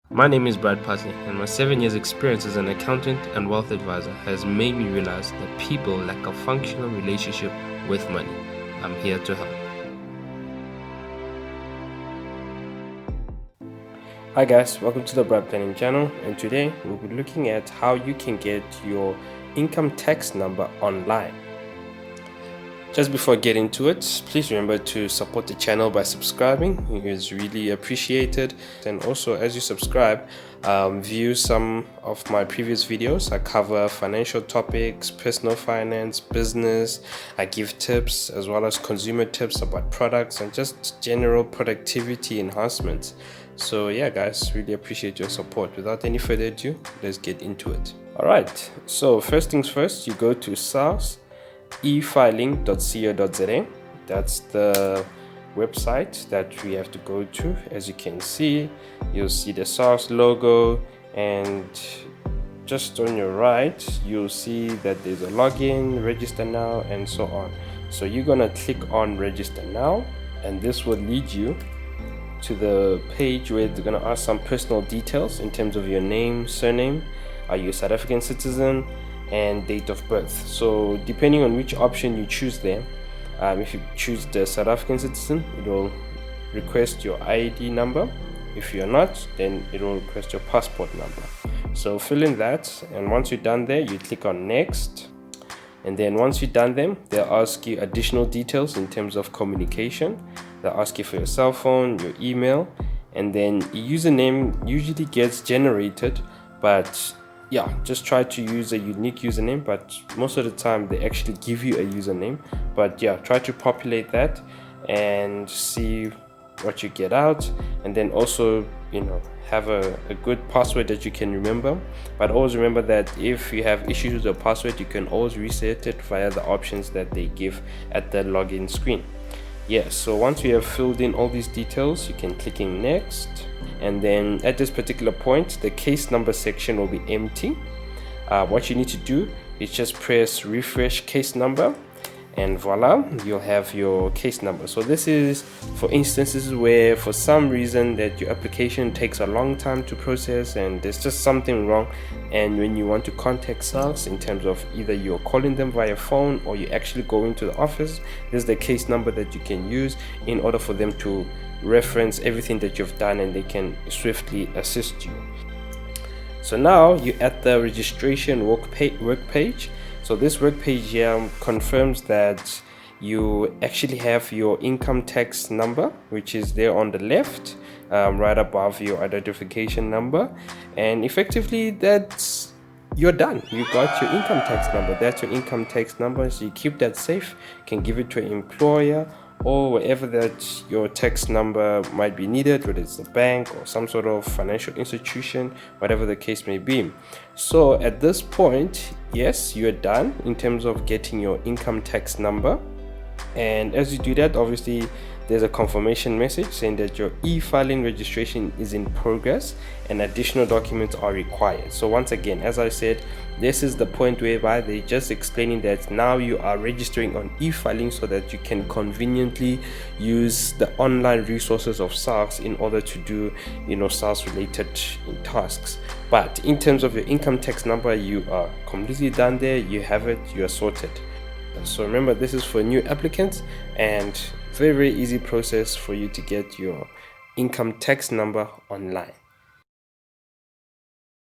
My name is Brad Patley, and my 7 years experience as an accountant and wealth advisor has made me realize that people lack a functional relationship with money. I'm here to help. Hi guys, welcome to the Brad Planning channel, and today we'll be looking at how you can get your income tax number online. Just before I get into it, please remember to support the channel by subscribing. It is really appreciated. And also, as you subscribe, view some of my previous videos. I cover financial topics, personal finance, business. I give tips as well as consumer tips about products and just general productivity enhancements. So yeah guys, really appreciate your support. Without any further ado, let's get into it. Alright, so first things first, you go to SARS efiling.co.za. That's the website that we have to go to. As you can see, you'll see the SARS logo, and just on your right you'll see that there's a login, register now, and so on. So you're gonna click on register now, and this will lead you to the page where they're gonna ask some personal details in terms of your name, surname, are you a South African citizen, and date of birth. So depending on which option you choose there, if you choose the South African citizen, it will request your ID number. If you're not, then it will request your passport number. So fill in that, and once you're done there, you click on next, and then once you're done them, they'll ask you additional details in terms of communication. They'll ask you for your cell phone, your email, and then your username usually gets generated, but yeah, just try to use a unique username, but most of the time they actually give you a username. But yeah, try to populate that and see what you get out, and then also have a good password that you can remember. But always remember that if you have issues with your password, you can always reset it via the options that they give at the login screen. Yes, so once you have filled in all these details, you can click in next, and then at this particular point the case number section will be empty. What you need to do is just press refresh case number, and voila, you'll have your case number. So this is for instances where for some reason that your application takes a long time to process and there's just something wrong, and when you want to contact SARS in terms of either you're calling them via phone or you actually go into the office, there's the case number that you can use in order for them to reference everything that you've done, and they can swiftly assist you. So now you're at the registration work page. So this work page here confirms that you actually have your income tax number, which is there on the left, right above your identification number, and effectively that's you're done. You got your income tax number. That's your income tax number. So you keep that safe. You can give it to an employer or wherever that your tax number might be needed, whether it's a bank or some sort of financial institution, whatever the case may be. So at this point, yes, you're done in terms of getting your income tax number. And as you do that, obviously there's a confirmation message saying that your e-filing registration is in progress and additional documents are required. So once again, as I said, this is the point whereby they're just explaining that now you are registering on e-filing so that you can conveniently use the online resources of SARS in order to do SARS related tasks. But in terms of your income tax number, you are completely done there. You have it, you are sorted. So remember, this is for new applicants, and very easy process for you to get your income tax number online.